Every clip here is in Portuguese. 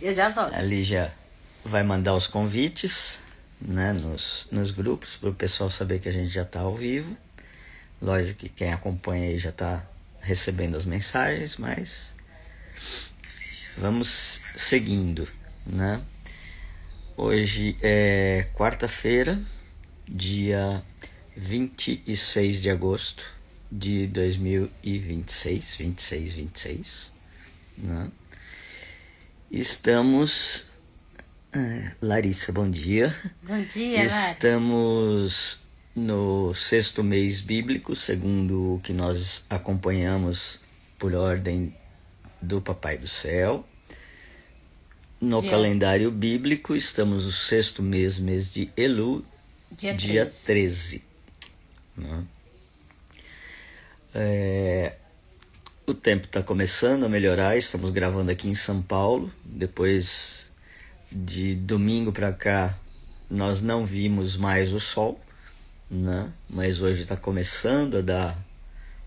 Eu já volto. A Lígia vai mandar os convites, né, nos grupos, para o pessoal saber que a gente já está ao vivo. Lógico que quem acompanha aí já está recebendo as mensagens, mas vamos seguindo, né? Hoje é quarta-feira, dia 26 de agosto de 2026, né? Estamos... Larissa, bom dia. Bom dia, Estamos no 6º mês bíblico, segundo o que nós acompanhamos por ordem do Papai do Céu. No calendário bíblico, estamos no 6º mês de Elu, dia 13. Né? O tempo está começando a melhorar, estamos gravando aqui em São Paulo. Depois de domingo para cá, nós não vimos mais o sol, né? Mas hoje está começando a dar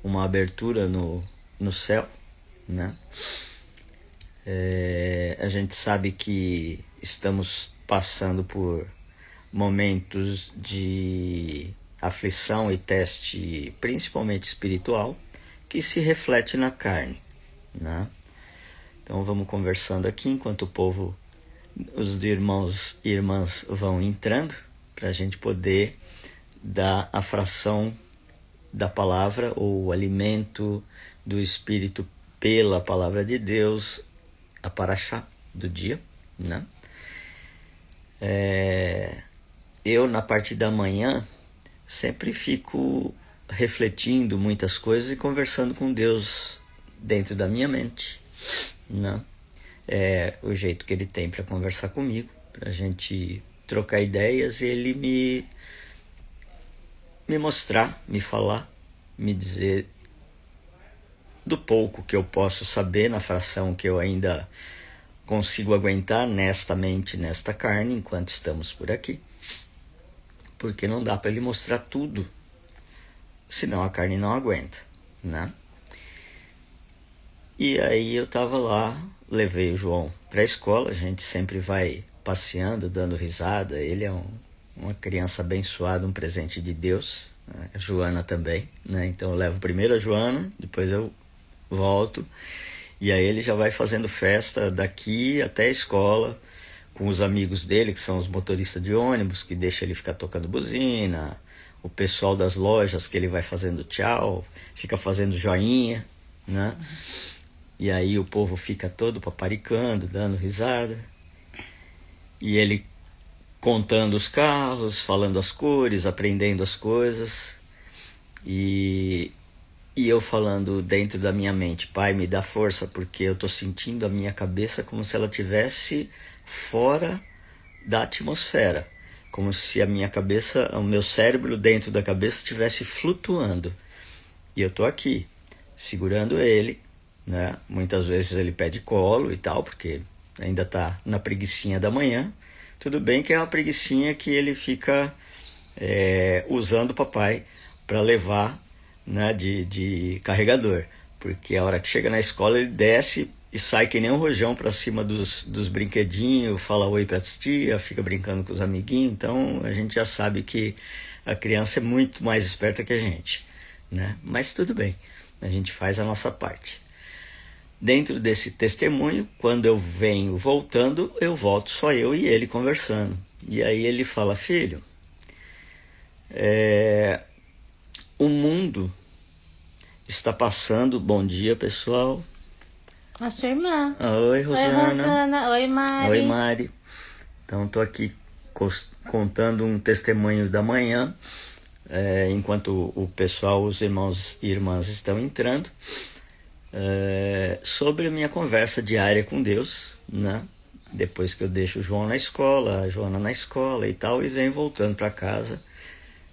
uma abertura no céu, né? A gente sabe que estamos passando por momentos de aflição e teste, principalmente espiritual, que se reflete na carne, né? Então vamos conversando aqui enquanto o povo, os irmãos e irmãs vão entrando, para a gente poder dar a fração da palavra ou o alimento do Espírito pela palavra de Deus, a paraxá do dia, né? Eu, na parte da manhã, sempre fico refletindo muitas coisas e conversando com Deus dentro da minha mente, né? É o jeito que ele tem para conversar comigo, para a gente trocar ideias e ele me mostrar, me falar, me dizer do pouco que eu posso saber na fração que eu ainda consigo aguentar nesta mente, nesta carne, enquanto estamos por aqui. Porque não dá para ele mostrar tudo, senão a carne não aguenta, né? E aí eu tava lá, levei o João para a escola, a gente sempre vai passeando, dando risada, ele é uma criança abençoada, um presente de Deus, né? A Joana também, né? Então eu levo primeiro a Joana, depois eu volto, e aí ele já vai fazendo festa daqui até a escola, com os amigos dele, que são os motoristas de ônibus, que deixa ele ficar tocando buzina, o pessoal das lojas que ele vai fazendo tchau, fica fazendo joinha, né? E aí o povo fica todo paparicando, dando risada, e ele contando os carros, falando as cores, aprendendo as coisas, e eu falando dentro da minha mente: Pai, me dá força, porque eu estou sentindo a minha cabeça como se ela estivesse fora da atmosfera, como se a minha cabeça, o meu cérebro dentro da cabeça estivesse flutuando, e eu estou aqui segurando ele, né? Muitas vezes ele pede colo e tal, porque ainda está na preguicinha da manhã. Tudo bem que é uma preguicinha que ele fica usando o papai para levar, né, de carregador, porque a hora que chega na escola ele desce e sai que nem um rojão para cima dos brinquedinhos, fala oi para as tia, fica brincando com os amiguinhos. Então a gente já sabe que a criança é muito mais esperta que a gente, né? Mas tudo bem, a gente faz a nossa parte. Dentro desse testemunho, quando eu venho voltando, eu volto só eu e ele conversando. E aí ele fala: filho, o mundo está passando... Bom dia, pessoal. A sua irmã. Oi, Rosana. Oi, Rosana. Oi, Mari. Oi, Mari. Então, estou aqui contando um testemunho da manhã, enquanto o pessoal, os irmãos e irmãs estão entrando, sobre a minha conversa diária com Deus, né? Depois que eu deixo o João na escola, a Joana na escola e tal, e venho voltando para casa,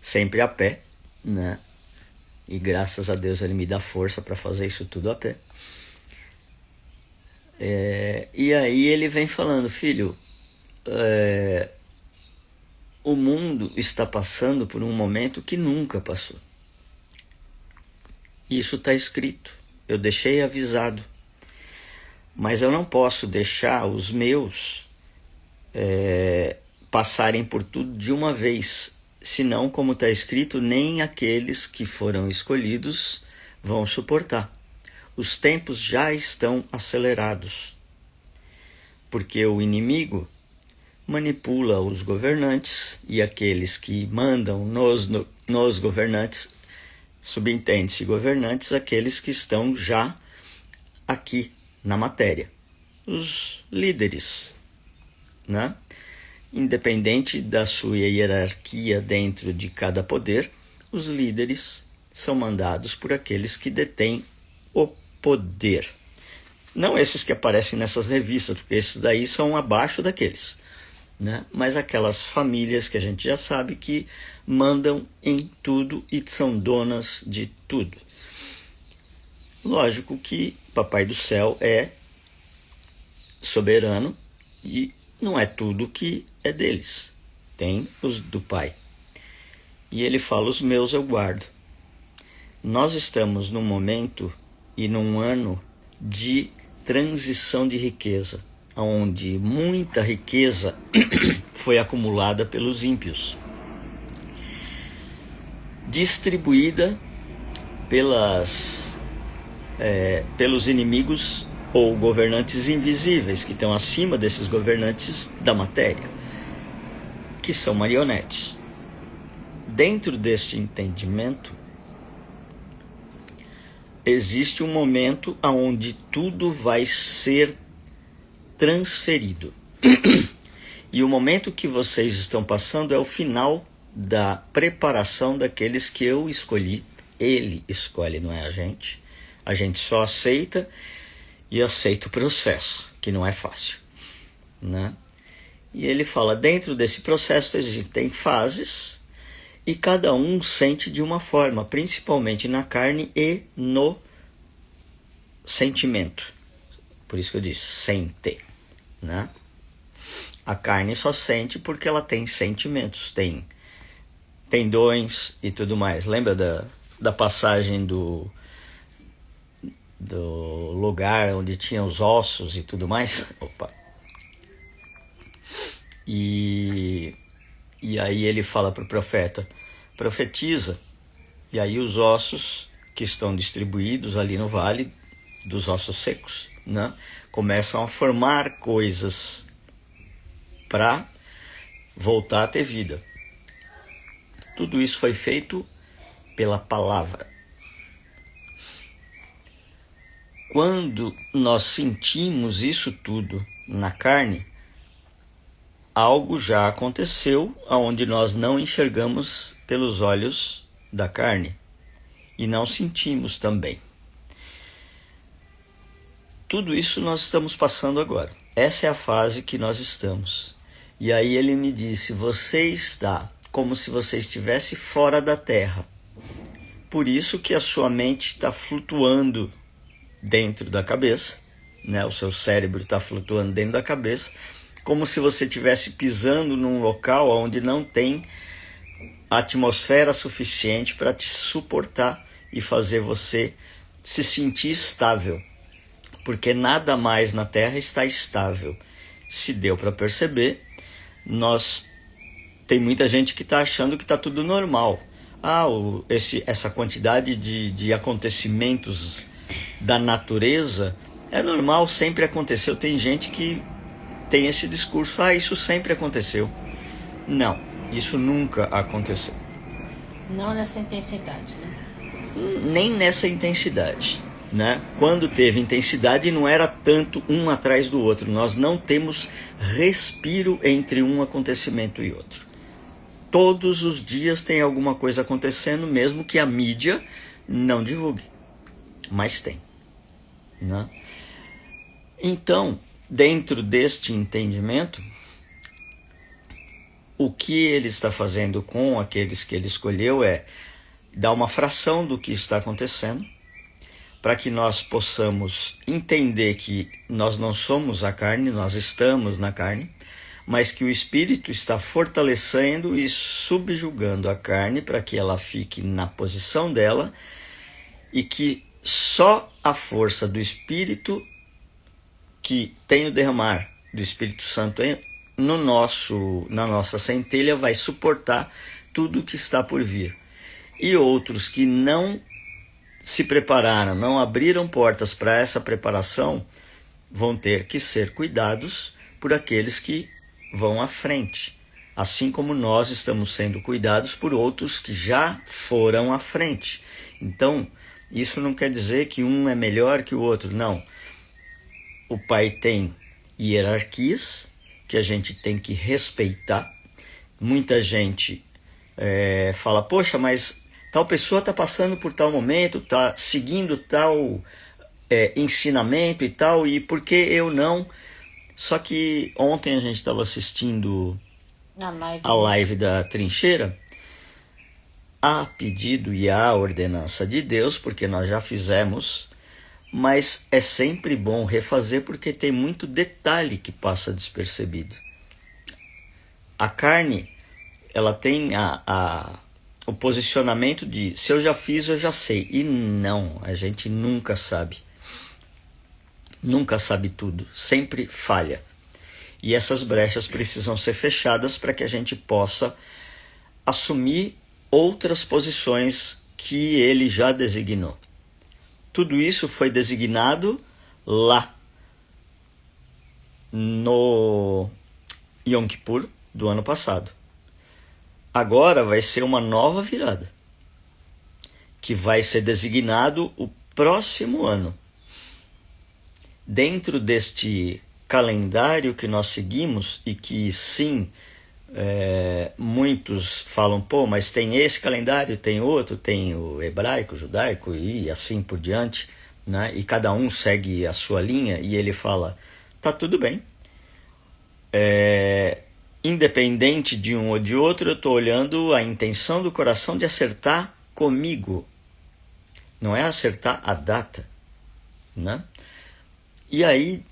sempre a pé, né? E graças a Deus ele me dá força para fazer isso tudo a pé. E aí ele vem falando: filho, o mundo está passando por um momento que nunca passou. Isso está escrito, eu deixei avisado. mas eu não posso deixar os meus passarem por tudo de uma vez, senão, como está escrito, nem aqueles que foram escolhidos vão suportar. Os tempos já estão acelerados, porque o inimigo manipula os governantes e aqueles que mandam nos governantes, subentende-se governantes, aqueles que estão já aqui na matéria, os líderes, né? Independente da sua hierarquia dentro de cada poder, os líderes são mandados por aqueles que detêm o poder. Não esses que aparecem nessas revistas, porque esses daí são abaixo daqueles, né? Mas aquelas famílias que a gente já sabe que mandam em tudo e são donas de tudo. Lógico que Papai do Céu é soberano e não é tudo que é deles. Tem os do Pai. E ele fala, os meus eu guardo. Nós estamos num momento e num ano de transição de riqueza, onde muita riqueza foi acumulada pelos ímpios, distribuída pelos inimigos ou governantes invisíveis, que estão acima desses governantes da matéria, que são marionetes. Dentro deste entendimento, existe um momento onde tudo vai ser transferido. E o momento que vocês estão passando é o final da preparação daqueles que eu escolhi. Ele escolhe, não é a gente. A gente só aceita e aceita o processo, que não é fácil, né? E ele fala, dentro desse processo existem fases e cada um sente de uma forma, principalmente na carne e no sentimento. Por isso que eu disse, sente, né? A carne só sente porque ela tem sentimentos, tem tendões e tudo mais. Lembra da passagem do lugar onde tinha os ossos e tudo mais? Opa! E aí ele fala para o profeta, profetiza, e aí os ossos que estão distribuídos ali no vale dos ossos secos, né, começam a formar coisas para voltar a ter vida. Tudo isso foi feito pela palavra. Quando nós sentimos isso tudo na carne, algo já aconteceu onde nós não enxergamos pelos olhos da carne e não sentimos também. Tudo isso nós estamos passando agora. Essa é a fase que nós estamos. E aí ele me disse, você está como se você estivesse fora da terra. Por isso que a sua mente está flutuando dentro da cabeça, né? O seu cérebro está flutuando dentro da cabeça, como se você estivesse pisando num local onde não tem atmosfera suficiente para te suportar e fazer você se sentir estável. Porque nada mais na Terra está estável. Se deu para perceber, tem muita gente que está achando que está tudo normal. Essa quantidade de acontecimentos da natureza é normal, sempre aconteceu. Tem gente que tem esse discurso, isso sempre aconteceu. Não, isso nunca aconteceu. Não nessa intensidade, né? Nem nessa intensidade, né? Quando teve intensidade não era tanto um atrás do outro. Nós não temos respiro entre um acontecimento e outro. Todos os dias tem alguma coisa acontecendo, mesmo que a mídia não divulgue. Mas tem, né? Então, dentro deste entendimento, o que ele está fazendo com aqueles que ele escolheu é dar uma fração do que está acontecendo, para que nós possamos entender que nós não somos a carne, nós estamos na carne, mas que o Espírito está fortalecendo e subjugando a carne para que ela fique na posição dela e que só a força do Espírito que tem o derramar do Espírito Santo na nossa centelha vai suportar tudo que está por vir. E outros que não se prepararam, não abriram portas para essa preparação, vão ter que ser cuidados por aqueles que vão à frente. Assim como nós estamos sendo cuidados por outros que já foram à frente. Então, isso não quer dizer que um é melhor que o outro, não. O Pai tem hierarquias que a gente tem que respeitar. Muita gente fala, poxa, mas tal pessoa está passando por tal momento, está seguindo tal ensinamento e tal, e por que eu não? Só que ontem a gente estava assistindo a live da Trincheira, a pedido e a ordenança de Deus, porque nós já fizemos, mas é sempre bom refazer porque tem muito detalhe que passa despercebido. A carne, ela tem o posicionamento de se eu já fiz, eu já sei. E não, a gente nunca sabe. Nunca sabe tudo, sempre falha. E essas brechas precisam ser fechadas para que a gente possa assumir outras posições que ele já designou. Tudo isso foi designado lá no Yom Kippur do ano passado. Agora vai ser uma nova virada, que vai ser designado o próximo ano. Dentro deste calendário que nós seguimos e que sim, muitos falam, pô, mas tem esse calendário, tem outro, tem o hebraico, o judaico e assim por diante, né? E cada um segue a sua linha e ele fala, tá tudo bem. Independente de um ou de outro, eu estou olhando a intenção do coração de acertar comigo. Não é acertar a data, né? E aí,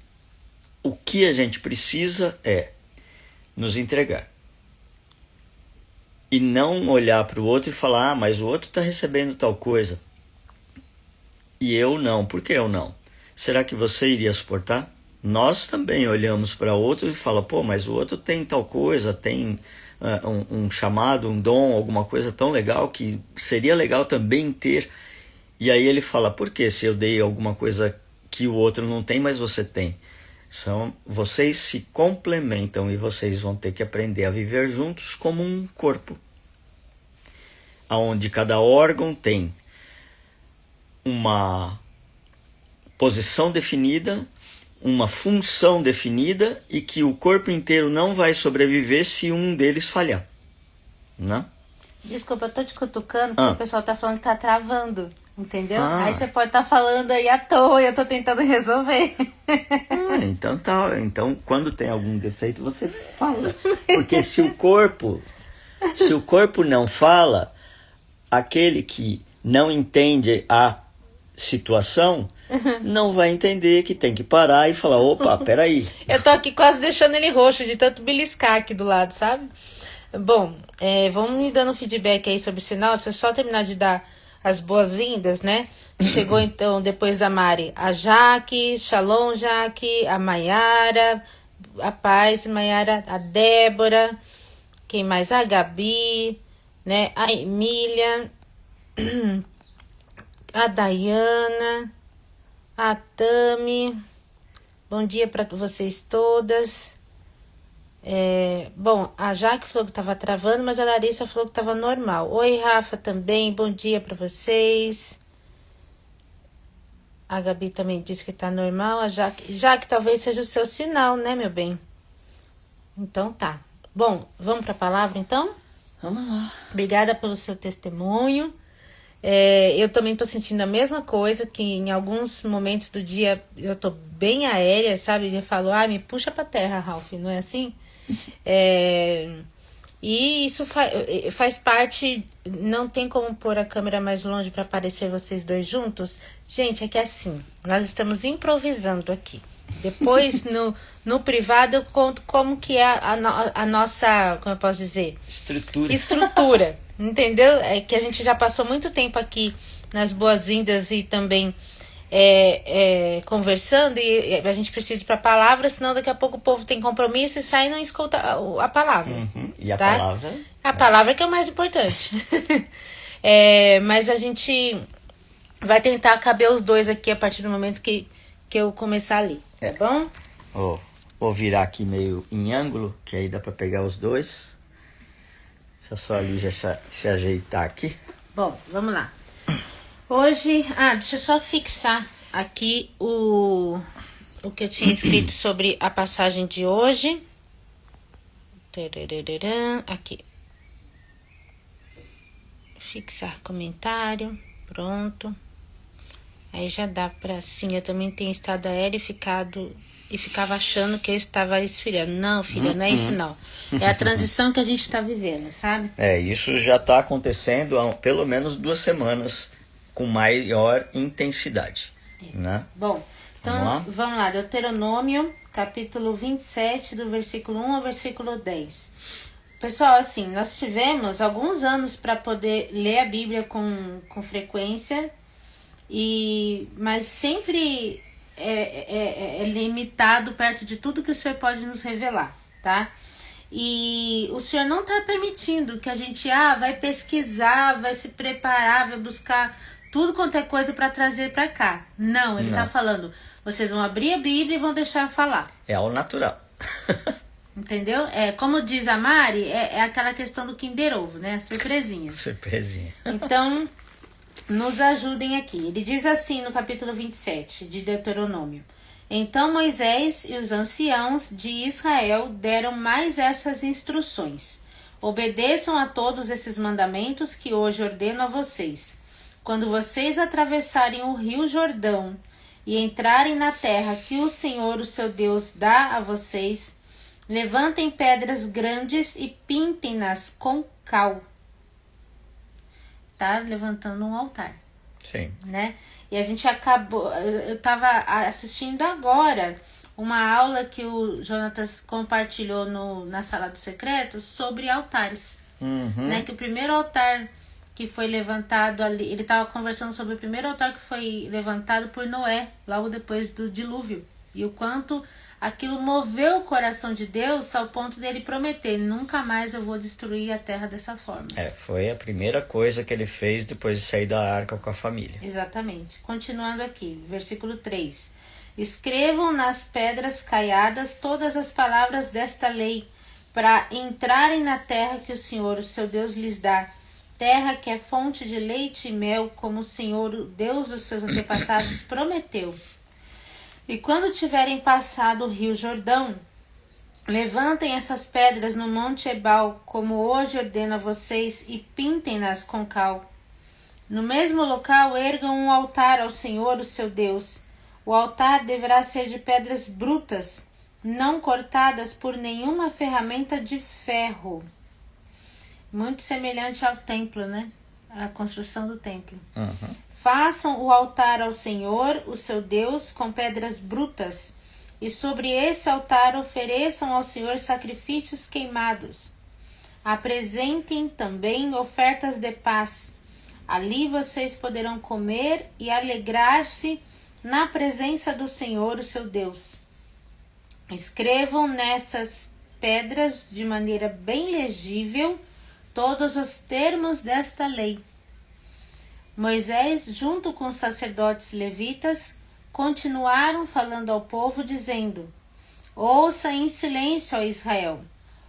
o que a gente precisa é nos entregar. E não olhar para o outro e falar, mas o outro está recebendo tal coisa. E eu não. Por que eu não? Será que você iria suportar? Nós também olhamos para o outro e falamos, pô, mas o outro tem tal coisa, tem um chamado, um dom, alguma coisa tão legal que seria legal também ter. E aí ele fala, por que se eu dei alguma coisa que o outro não tem, mas você tem? Vocês se complementam e vocês vão ter que aprender a viver juntos como um corpo, onde cada órgão tem uma posição definida, uma função definida e que o corpo inteiro não vai sobreviver se um deles falhar, né? Desculpa, eu tô te cutucando porque o pessoal tá falando que tá travando, entendeu? Aí você pode estar falando aí à toa e eu tô tentando resolver. Então tá. Então, quando tem algum defeito, você fala. Porque se o corpo não fala, aquele que não entende a situação não vai entender que tem que parar e falar, opa, peraí. Eu tô aqui quase deixando ele roxo de tanto beliscar aqui do lado, sabe? Bom, vamos me dando feedback aí sobre o sinal. Deixa eu só terminar de dar as boas-vindas, né? Chegou então, depois da Mari, a Jaque, Shalom Jaque, a Maiara, a Paz Maiara, a Débora, quem mais? A Gabi, né? A Emília, a Dayana, a Tami. Bom dia para vocês todas. Bom, a Jaque falou que estava travando, mas a Larissa falou que estava normal. Oi, Rafa, também. Bom dia para vocês. A Gabi também disse que tá normal. A Jaque talvez seja o seu sinal, né, meu bem? Então tá. Bom, vamos para a palavra então? Vamos lá. Obrigada pelo seu testemunho. Eu também tô sentindo a mesma coisa, que em alguns momentos do dia eu tô bem aérea, sabe? Eu falo, me puxa pra terra, Ralph, não é assim? E isso faz parte. Não tem como pôr a câmera mais longe para aparecer vocês dois juntos. Gente, é que assim, nós estamos improvisando aqui. Depois, no privado, eu conto como que é a nossa, como eu posso dizer? Estrutura, entendeu? É que a gente já passou muito tempo aqui nas boas-vindas e também conversando e a gente precisa ir para a palavra, senão daqui a pouco o povo tem compromisso e sai e não escuta a palavra. E a tá? palavra? A palavra que é o mais importante. Mas a gente vai tentar caber os dois aqui a partir do momento que eu começar a ler, tá bom? Vou virar aqui meio em ângulo, que aí dá para pegar os dois. Deixa só ali já se ajeitar aqui. Bom, vamos lá. Hoje, deixa eu só fixar aqui o que eu tinha escrito sobre a passagem de hoje. Aqui. Fixar comentário, pronto. Aí já dá pra, sim, eu também tenho estado aéreo e ficava achando que eu estava esfriando. Não, filha, não é isso não. É a transição que a gente tá vivendo, sabe? Isso já tá acontecendo há pelo menos 2 semanas com maior intensidade, né? Bom, então vamos lá. Deuteronômio, capítulo 27, do versículo 1 ao versículo 10. Pessoal, assim, nós tivemos alguns anos para poder ler a Bíblia com frequência, mas sempre é limitado perto de tudo que o Senhor pode nos revelar, tá? E o Senhor não está permitindo que a gente vai pesquisar, vai se preparar, vai buscar tudo quanto é coisa para trazer para cá. Não, ele está falando, vocês vão abrir a Bíblia e vão deixar eu falar. É ao natural. Entendeu? Como diz a Mari, é aquela questão do Kinder Ovo, né? Surpresinha. Surpresinha. Então, nos ajudem aqui. Ele diz assim no capítulo 27 de Deuteronômio. Então Moisés e os anciãos de Israel deram mais essas instruções. Obedeçam a todos esses mandamentos que hoje ordeno a vocês. Quando vocês atravessarem o rio Jordão e entrarem na terra que o Senhor, o seu Deus, dá a vocês, levantem pedras grandes e pintem-nas com cal. Tá levantando um altar. Sim. Né? E a gente acabou... Eu estava assistindo agora uma aula que o Jonatas compartilhou na Sala do Secreto sobre altares. Né? Que o primeiro altar que foi levantado ali... Ele estava conversando sobre o primeiro altar que foi levantado por Noé, logo depois do dilúvio. E o quanto aquilo moveu o coração de Deus ao ponto dele prometer: nunca mais eu vou destruir a terra dessa forma. Foi a primeira coisa que ele fez depois de sair da arca com a família. Exatamente. Continuando aqui, versículo 3. Escrevam nas pedras caiadas todas as palavras desta lei, para entrarem na terra que o Senhor, o seu Deus, lhes dá. Terra que é fonte de leite e mel, como o Senhor, o Deus dos seus antepassados, prometeu. E quando tiverem passado o rio Jordão, levantem essas pedras no monte Ebal, como hoje ordeno a vocês, e pintem-nas com cal. No mesmo local ergam um altar ao Senhor, o seu Deus. O altar deverá ser de pedras brutas, não cortadas por nenhuma ferramenta de ferro. Muito semelhante ao templo, né? A construção do templo. Façam o altar ao Senhor, o seu Deus, com pedras brutas, e sobre esse altar ofereçam ao Senhor sacrifícios queimados. Apresentem também ofertas de paz. Ali vocês poderão comer e alegrar-se na presença do Senhor, o seu Deus. Escrevam nessas pedras de maneira bem legível todos os termos desta lei. Moisés, junto com os sacerdotes levitas, continuaram falando ao povo, dizendo: ouça em silêncio, ó Israel.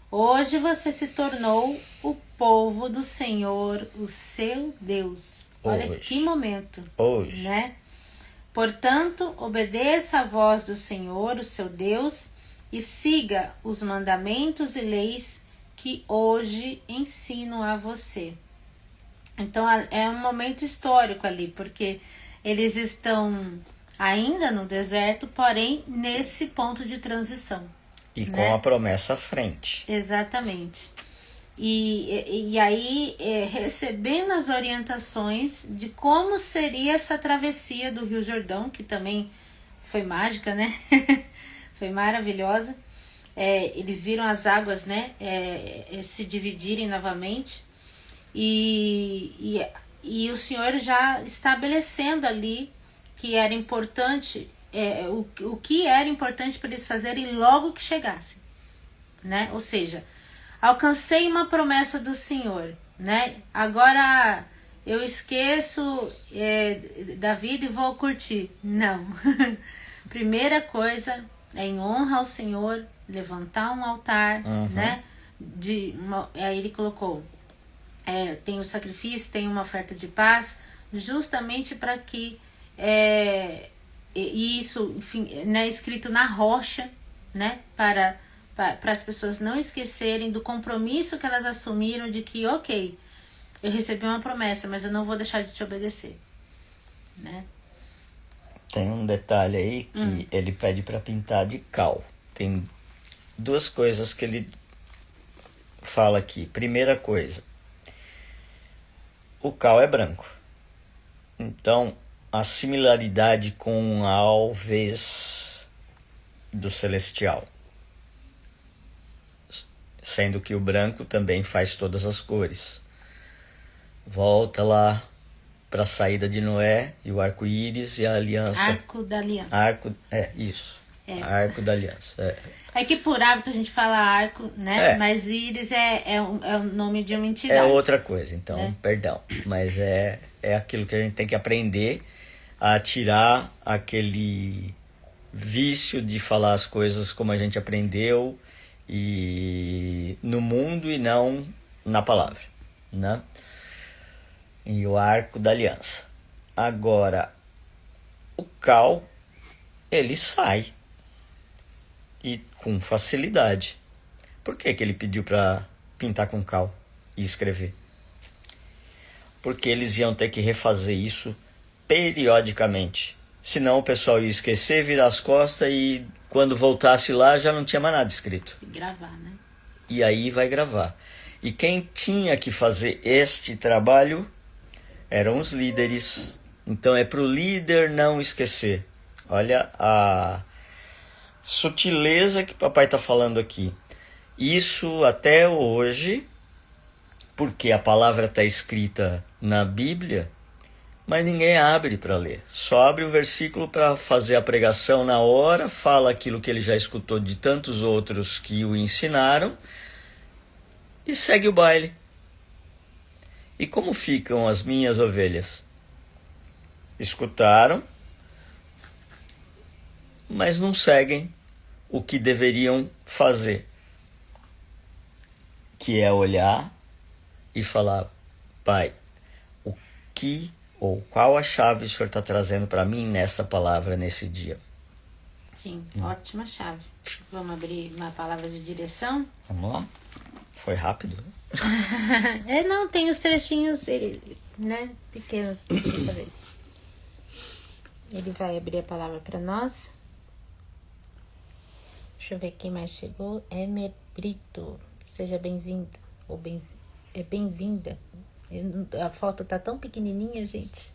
Hoje você se tornou o povo do Senhor, o seu Deus. Olha que momento. Hoje. Né? Portanto, obedeça a voz do Senhor, o seu Deus, e siga os mandamentos e leis que hoje ensino a você. Então é um momento histórico ali, porque eles estão ainda no deserto, porém nesse ponto de transição. E com a promessa à frente. Exatamente. E aí recebendo as orientações de como seria essa travessia do Rio Jordão, que também foi mágica, né? Foi maravilhosa. Eles viram as águas, né, se dividirem novamente. E o Senhor já estabelecendo ali que era importante, o que era importante para eles fazerem logo que chegassem, né? Ou seja, alcancei uma promessa do Senhor, né? Agora eu esqueço da vida e vou curtir. Não. Primeira coisa é em honra ao Senhor, levantar um altar, né? Aí ele colocou, tem o sacrifício, tem uma oferta de paz, justamente para que isso, enfim, né, escrito na rocha, né? Para as pessoas não esquecerem do compromisso que elas assumiram de que, ok, eu recebi uma promessa, mas eu não vou deixar de te obedecer, né? Tem um detalhe aí que ele pede para pintar de cal. Tem duas coisas que ele fala aqui. Primeira coisa, o cal é branco. Então, a similaridade com a alvez do celestial. Sendo que o branco também faz todas as cores. Volta lá para a saída de Noé e o arco-íris e a aliança. Arco da aliança. Isso. Arco da aliança. É que por hábito a gente fala arco, né? Mas íris é o nome de uma entidade. É outra coisa, então, perdão. Mas é aquilo que a gente tem que aprender a tirar aquele vício de falar as coisas como a gente aprendeu e no mundo e não na palavra, né? E o arco da aliança. Agora, o cal, ele sai e com facilidade. Por que ele pediu para pintar com cal e escrever? Porque eles iam ter que refazer isso periodicamente. Senão o pessoal ia esquecer, virar as costas e quando voltasse lá já não tinha mais nada escrito. E gravar, né? E aí vai gravar. E quem tinha que fazer este trabalho eram os líderes. Então é para o líder não esquecer. Olha a sutileza que papai está falando aqui. Isso até hoje, porque a palavra está escrita na Bíblia, mas ninguém abre para ler. Só abre o versículo para fazer a pregação na hora, fala aquilo que ele já escutou de tantos outros que o ensinaram e segue o baile. E como ficam as minhas ovelhas? Escutaram, mas não seguem o que deveriam fazer, que é olhar e falar: Pai, o que ou qual a chave o Senhor está trazendo para mim nessa palavra, nesse dia? Sim, ótima chave. Vamos abrir uma palavra de direção? Vamos lá? Foi rápido? Não, tem os trechinhos, né, pequenos dessa vez. Ele vai abrir a palavra para nós. Deixa eu ver quem mais chegou. Emer Brito. Seja bem-vindo. Bem-vinda. A foto tá tão pequenininha, gente.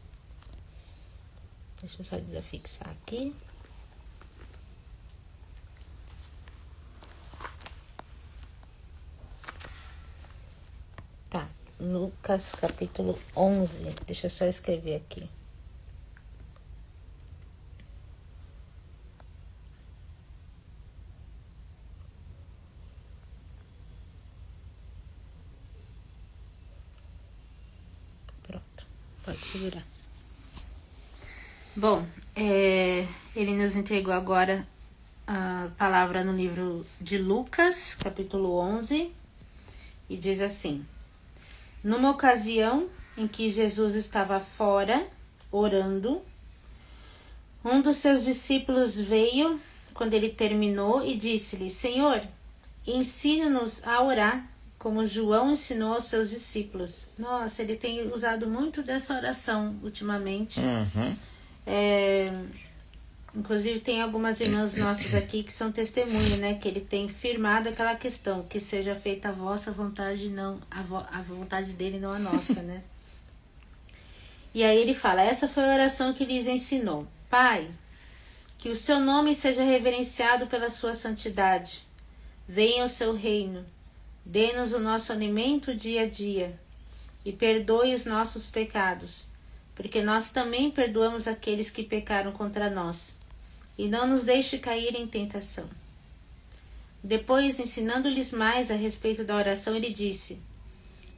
Deixa eu só desafixar aqui. Tá. Lucas capítulo 11. Deixa eu só escrever aqui. Pode segurar. Bom, ele nos entregou agora a palavra no livro de Lucas, capítulo 11, e diz assim: Numa ocasião em que Jesus estava fora, orando, um dos seus discípulos veio, quando ele terminou, e disse-lhe: Senhor, ensina-nos a orar, como João ensinou aos seus discípulos. Nossa, ele tem usado muito dessa oração ultimamente. Inclusive tem algumas irmãs nossas aqui que são testemunhas, né? Que ele tem firmado aquela questão, que seja feita a vossa vontade, não a vontade dele, não a nossa, né? E aí ele fala: essa foi a oração que lhes ensinou. Pai, que o seu nome seja reverenciado pela sua santidade. Venha o seu reino. Dê-nos o nosso alimento dia a dia e perdoe os nossos pecados, porque nós também perdoamos aqueles que pecaram contra nós. E não nos deixe cair em tentação. Depois, ensinando-lhes mais a respeito da oração, ele disse: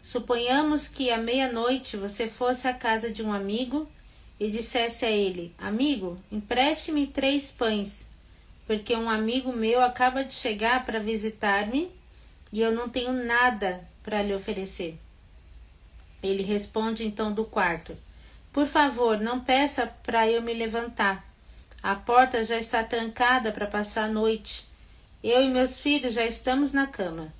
suponhamos que à meia-noite você fosse à casa de um amigo e dissesse a ele: amigo, empreste-me 3 pães, porque um amigo meu acaba de chegar para visitar-me e eu não tenho nada para lhe oferecer. Ele responde então do quarto: por favor, não peça para eu me levantar. A porta já está trancada para passar a noite. Eu e meus filhos já estamos na cama.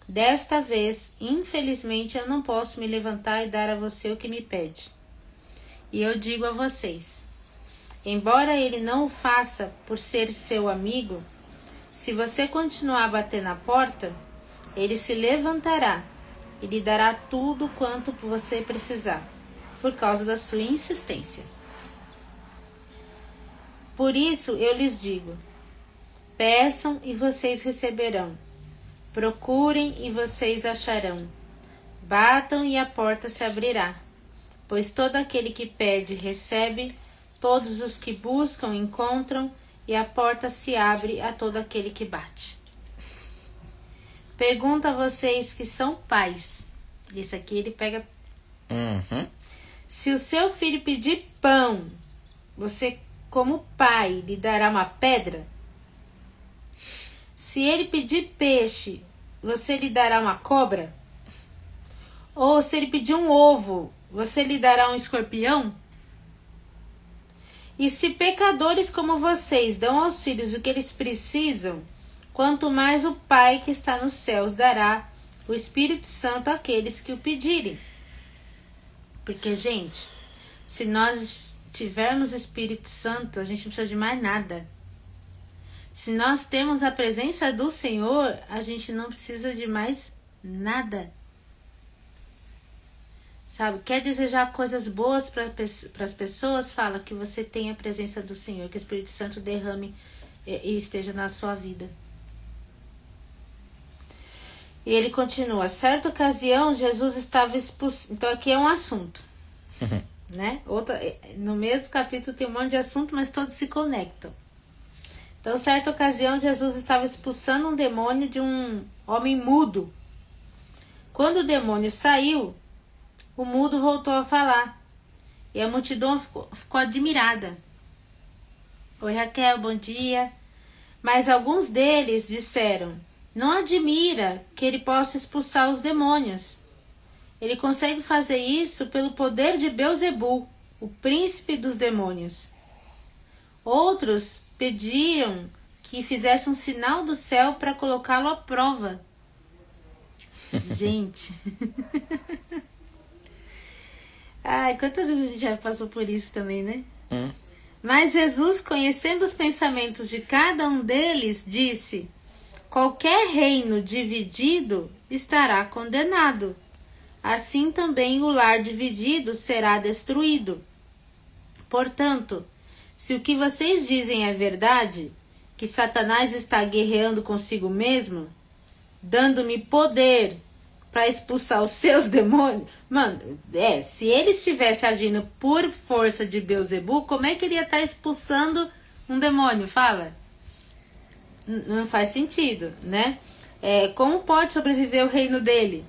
Desta vez, infelizmente, eu não posso me levantar e dar a você o que me pede. E eu digo a vocês, embora ele não o faça por ser seu amigo, se você continuar a bater na porta, ele se levantará e lhe dará tudo quanto você precisar, por causa da sua insistência. Por isso eu lhes digo: peçam e vocês receberão, procurem e vocês acharão, batam e a porta se abrirá. Pois todo aquele que pede recebe, todos os que buscam encontram, e a porta se abre a todo aquele que bate. Pergunto a vocês que são pais. Isso aqui ele pega. Se o seu filho pedir pão, você, como pai, lhe dará uma pedra? Se ele pedir peixe, você lhe dará uma cobra? Ou se ele pedir um ovo, você lhe dará um escorpião? E se pecadores como vocês dão aos filhos o que eles precisam, quanto mais o Pai que está nos céus dará o Espírito Santo àqueles que o pedirem. Porque, gente, se nós tivermos o Espírito Santo, a gente não precisa de mais nada. Se nós temos a presença do Senhor, a gente não precisa de mais nada. Sabe, quer desejar coisas boas para as pessoas? Fala que você tem a presença do Senhor, que o Espírito Santo derrame e esteja na sua vida. E ele continua: certa ocasião Jesus estava expulsando. Então aqui é um assunto, né? No mesmo capítulo tem um monte de assunto, mas todos se conectam. Então, certa ocasião Jesus estava expulsando um demônio de um homem mudo. Quando o demônio saiu, o mudo voltou a falar, e a multidão ficou admirada. Oi, Raquel, bom dia. Mas alguns deles disseram: não admira que ele possa expulsar os demônios. Ele consegue fazer isso pelo poder de Beelzebul, o príncipe dos demônios. Outros pediram que fizesse um sinal do céu para colocá-lo à prova. Gente... Ai, quantas vezes a gente já passou por isso também, né? Mas Jesus, conhecendo os pensamentos de cada um deles, disse: qualquer reino dividido estará condenado. Assim também o lar dividido será destruído. Portanto, se o que vocês dizem é verdade, que Satanás está guerreando consigo mesmo, dando-me poder para expulsar os seus demônios. Mano, se ele estivesse agindo por força de Beelzebul, como é que ele ia estar expulsando um demônio? Fala. Não faz sentido, né? Como pode sobreviver o reino dele?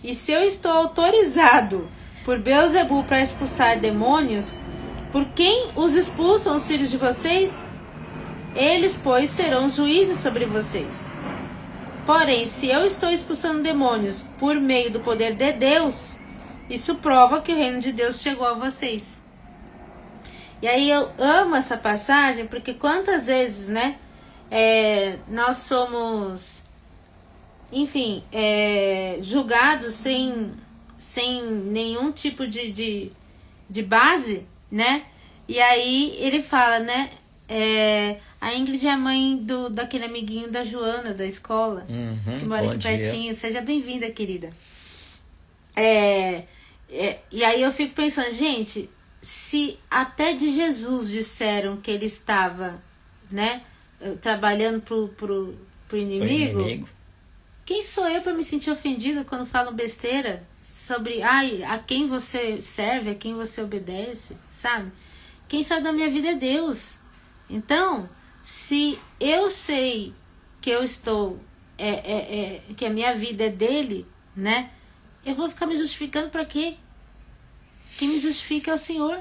E se eu estou autorizado por Beelzebul para expulsar demônios, por quem os expulsam os filhos de vocês? Eles, pois, serão juízes sobre vocês. Porém, se eu estou expulsando demônios por meio do poder de Deus, isso prova que o reino de Deus chegou a vocês. E aí eu amo essa passagem, porque quantas vezes, né, nós somos, enfim, julgados sem nenhum tipo de base, né? E aí ele fala, né, a Ingrid é a mãe daquele amiguinho da Joana, da escola, que mora aqui pertinho. Seja bem-vinda, querida. E aí eu fico pensando, gente, se até de Jesus disseram que ele estava, né, trabalhando pro inimigo, Quem sou eu para me sentir ofendido quando falam besteira sobre a quem você serve, a quem você obedece, sabe? Quem sabe da minha vida é Deus. Então, se eu sei que eu estou, que a minha vida é dele, né? Eu vou ficar me justificando para quê? Quem me justifica é o Senhor.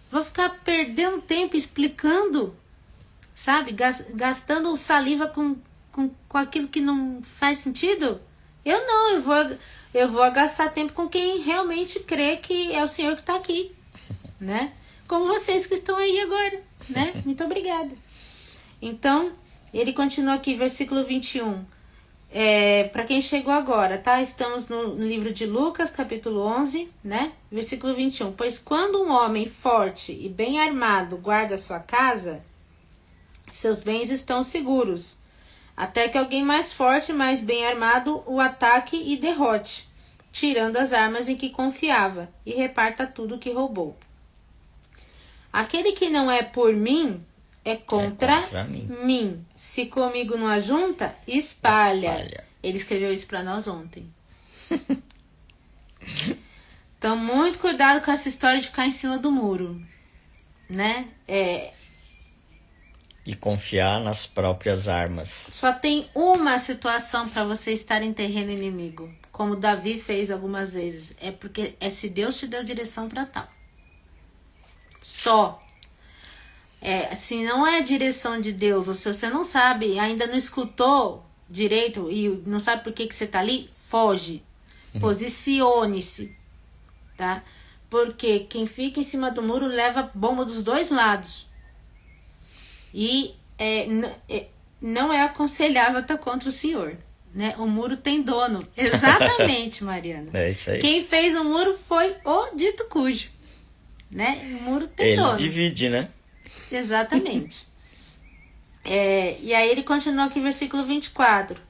Vou ficar perdendo tempo explicando, sabe? Gastando saliva com aquilo que não faz sentido? Eu não, eu vou gastar tempo com quem realmente crê que é o Senhor que está aqui, né? Como vocês que estão aí agora, né? Muito obrigada. Então, ele continua aqui, versículo 21. Para quem chegou agora, tá? Estamos no livro de Lucas, capítulo 11, né? Versículo 21. Pois quando um homem forte e bem armado guarda sua casa, seus bens estão seguros, até que alguém mais forte, mais bem armado, o ataque e derrote, tirando as armas em que confiava, e reparta tudo que roubou. Aquele que não é por mim, é contra mim. Se comigo não ajunta, espalha. Ele escreveu isso para nós ontem. Então, muito cuidado com essa história de ficar em cima do muro, né? E confiar nas próprias armas. Só tem uma situação para você estar em terreno inimigo, como Davi fez algumas vezes. É porque se Deus te deu direção para tal. Só. Se não é a direção de Deus, ou se você não sabe, ainda não escutou direito e não sabe por que você tá ali, foge. Posicione-se, tá? Porque quem fica em cima do muro leva bomba dos dois lados. E não é aconselhável estar contra o Senhor, né? O muro tem dono. Exatamente, Mariana. É isso aí. Quem fez o muro foi o dito cujo, né? O muro tem dono. Ele divide, né? Exatamente. E aí ele continua aqui, versículo 24.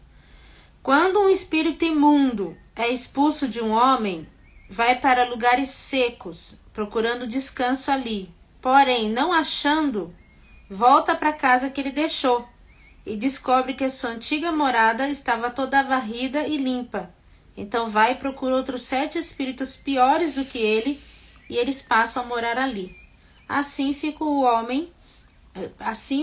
Quando um espírito imundo é expulso de um homem, vai para lugares secos, procurando descanso ali. Porém, não achando, volta para a casa que ele deixou e descobre que a sua antiga morada estava toda varrida e limpa. Então vai e procura outros 7 espíritos piores do que ele, e eles passam a morar ali. Assim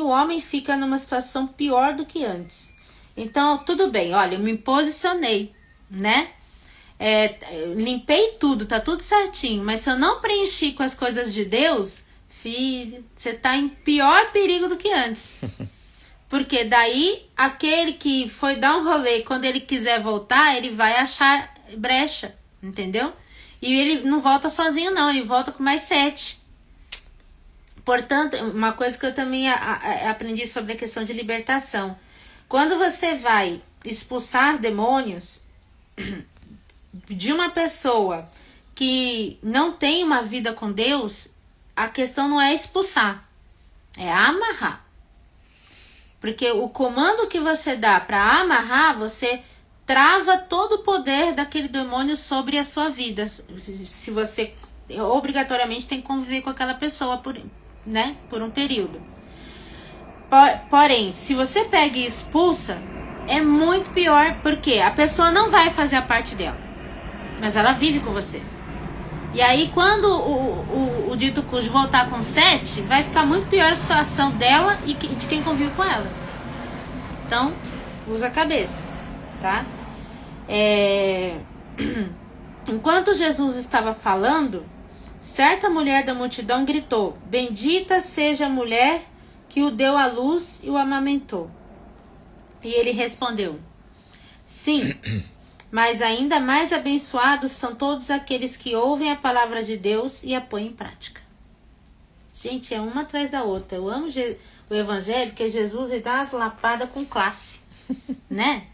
o homem fica numa situação pior do que antes. Então, tudo bem, olha, eu me posicionei, né? Limpei tudo, tá tudo certinho. Mas se eu não preenchi com as coisas de Deus, filho, você tá em pior perigo do que antes. Porque daí, aquele que foi dar um rolê, quando ele quiser voltar, ele vai achar brecha, entendeu? E ele não volta sozinho não, ele volta com mais 7. Portanto, uma coisa que eu também aprendi sobre a questão de libertação. Quando você vai expulsar demônios de uma pessoa que não tem uma vida com Deus, a questão não é expulsar, é amarrar. Porque o comando que você dá para amarrar, você trava todo o poder daquele demônio sobre a sua vida. Se você obrigatoriamente tem que conviver com aquela pessoa por um período. Porém, se você pega e expulsa, é muito pior, porque a pessoa não vai fazer a parte dela, mas ela vive com você. E aí, quando o dito cujo voltar com 7, vai ficar muito pior a situação dela e de quem convive com ela. Então, usa a cabeça, tá? Enquanto Jesus estava falando, certa mulher da multidão gritou: bendita seja a mulher que o deu à luz e o amamentou. E ele respondeu: sim, mas ainda mais abençoados são todos aqueles que ouvem a palavra de Deus e a põem em prática. Gente, é uma atrás da outra. Eu amo o evangelho, porque Jesus ele dá umas lapadas com classe, né?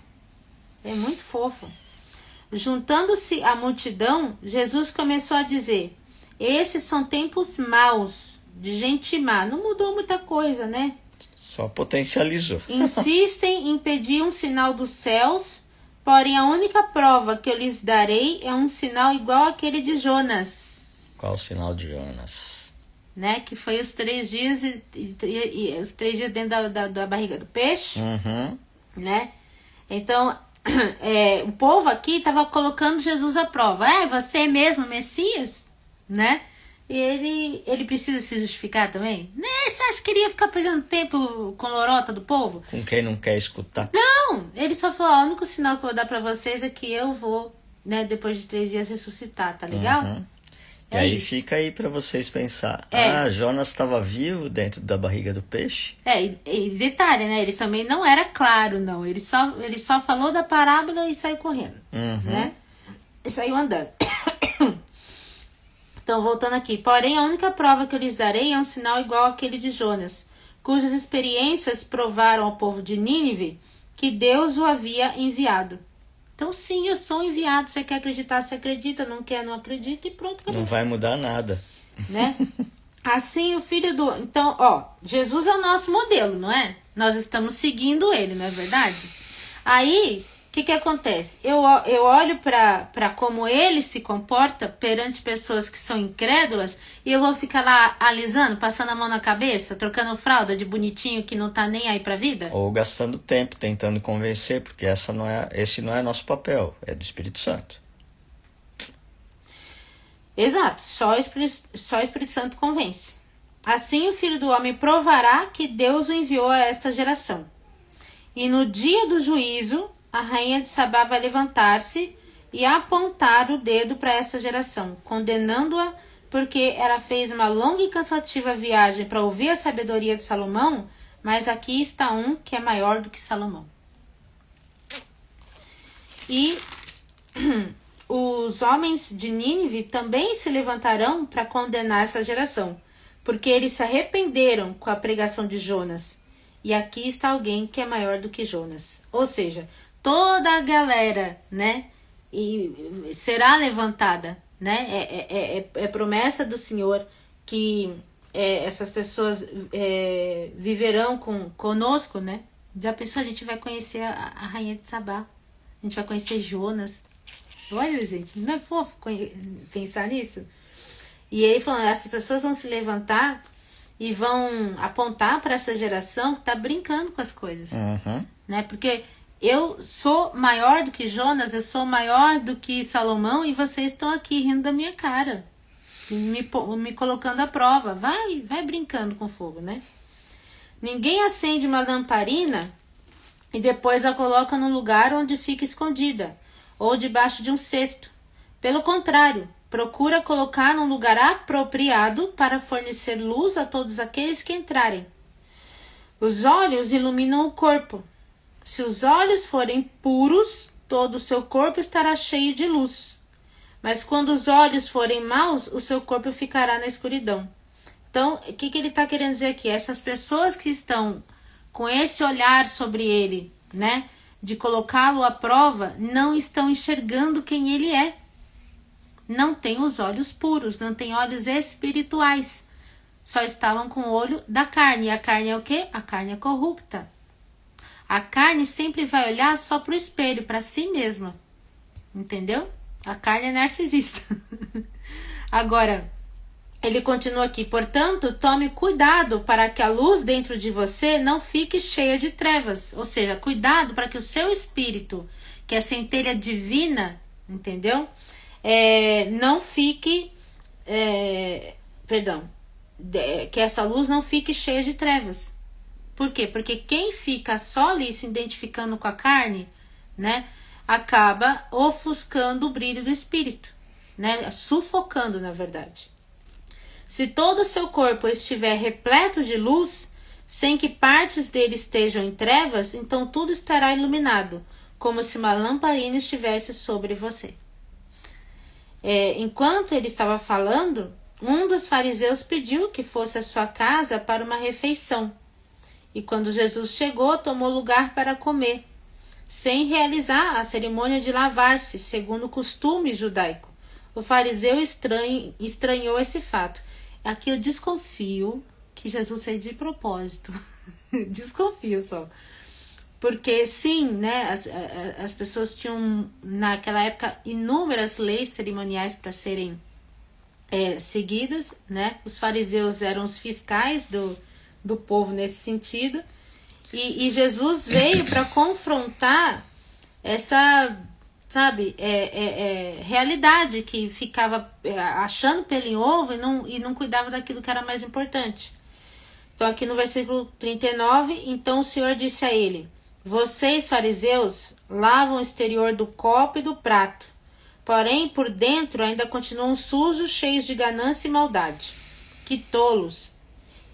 É muito fofo. Juntando-se à multidão, Jesus começou a dizer: esses são tempos maus, de gente má. Não mudou muita coisa, né? Só potencializou. Insistem em pedir um sinal dos céus, porém a única prova que eu lhes darei é um sinal igual àquele de Jonas. Qual o sinal de Jonas? Né? Que foi os 3 dias e os 3 dias dentro da barriga do peixe. Uhum. Né? Então, o povo aqui estava colocando Jesus à prova. Você é mesmo Messias? Né? E ele precisa se justificar também? Né? Você acha que ele ia ficar pegando tempo com lorota do povo? Com quem não quer escutar. Não! Ele só falou, o único sinal que eu vou dar pra vocês é que eu vou, né, depois de 3 dias ressuscitar, tá legal? E aí isso. Fica aí pra vocês pensar. Jonas estava vivo dentro da barriga do peixe? E detalhe, né? Ele também não era claro, não. Ele só falou da parábola e saiu correndo, né? E saiu andando. Então, voltando aqui. Porém, a única prova que eu lhes darei é um sinal igual àquele de Jonas, cujas experiências provaram ao povo de Nínive que Deus o havia enviado. Então, sim, eu sou enviado. Você quer acreditar, você acredita. Não quer, não acredita. E pronto, acabou. Não vai mudar nada. Né? Assim, o filho do... Então, Jesus é o nosso modelo, não é? Nós estamos seguindo ele, não é verdade? Aí... O que acontece? Eu olho para como ele se comporta perante pessoas que são incrédulas e eu vou ficar lá alisando, passando a mão na cabeça, trocando fralda de bonitinho que não tá nem aí pra vida? Ou gastando tempo tentando convencer, porque esse não é nosso papel, é do Espírito Santo. Exato, só o Espírito Santo convence. Assim o Filho do Homem provará que Deus o enviou a esta geração. E no dia do juízo... a rainha de Sabá vai levantar-se e apontar o dedo para essa geração, condenando-a porque ela fez uma longa e cansativa viagem para ouvir a sabedoria de Salomão, mas aqui está um que é maior do que Salomão. E os homens de Nínive também se levantarão para condenar essa geração, porque eles se arrependeram com a pregação de Jonas. E aqui está alguém que é maior do que Jonas. Ou seja, toda a galera, né, e será levantada, né, é promessa do Senhor que essas pessoas viverão conosco, né. Já pensou, a gente vai conhecer a rainha de Sabá, a gente vai conhecer Jonas. Olha, gente, não é fofo pensar nisso? E ele falando, essas pessoas vão se levantar e vão apontar para essa geração que está brincando com as coisas, né, porque... eu sou maior do que Jonas, eu sou maior do que Salomão e vocês estão aqui rindo da minha cara, me colocando à prova. Vai brincando com fogo, né? Ninguém acende uma lamparina e depois a coloca no lugar onde fica escondida ou debaixo de um cesto. Pelo contrário, procura colocar num lugar apropriado para fornecer luz a todos aqueles que entrarem. Os olhos iluminam o corpo. Se os olhos forem puros, todo o seu corpo estará cheio de luz. Mas quando os olhos forem maus, o seu corpo ficará na escuridão. Então, o que ele está querendo dizer aqui? Essas pessoas que estão com esse olhar sobre ele, né, de colocá-lo à prova, não estão enxergando quem ele é. Não tem os olhos puros, não tem olhos espirituais. Só estavam com o olho da carne. E a carne é o quê? A carne é corrupta. A carne sempre vai olhar só pro espelho, para si mesma. Entendeu? A carne é narcisista. Agora, ele continua aqui. Portanto, tome cuidado para que a luz dentro de você não fique cheia de trevas. Ou seja, cuidado para que o seu espírito, que é a centelha divina, entendeu? Não fique... que essa luz não fique cheia de trevas. Por quê? Porque quem fica só ali se identificando com a carne, né, acaba ofuscando o brilho do espírito, né, sufocando, na verdade. Se todo o seu corpo estiver repleto de luz, sem que partes dele estejam em trevas, então tudo estará iluminado, como se uma lamparina estivesse sobre você. Enquanto ele estava falando, um dos fariseus pediu que fosse à sua casa para uma refeição. E quando Jesus chegou, tomou lugar para comer, sem realizar a cerimônia de lavar-se, segundo o costume judaico. O fariseu estranhou esse fato. Aqui eu desconfio que Jesus fez de propósito. Desconfio só. Porque sim, né, as pessoas tinham naquela época inúmeras leis cerimoniais para serem seguidas, né? Os fariseus eram os fiscais do povo nesse sentido, e Jesus veio para confrontar essa, sabe, realidade que ficava achando pelo em ovo e não cuidava daquilo que era mais importante. Então aqui no versículo 39, então o Senhor disse a ele: vocês, fariseus, lavam o exterior do copo e do prato, porém por dentro ainda continuam sujos, cheios de ganância e maldade. Que tolos!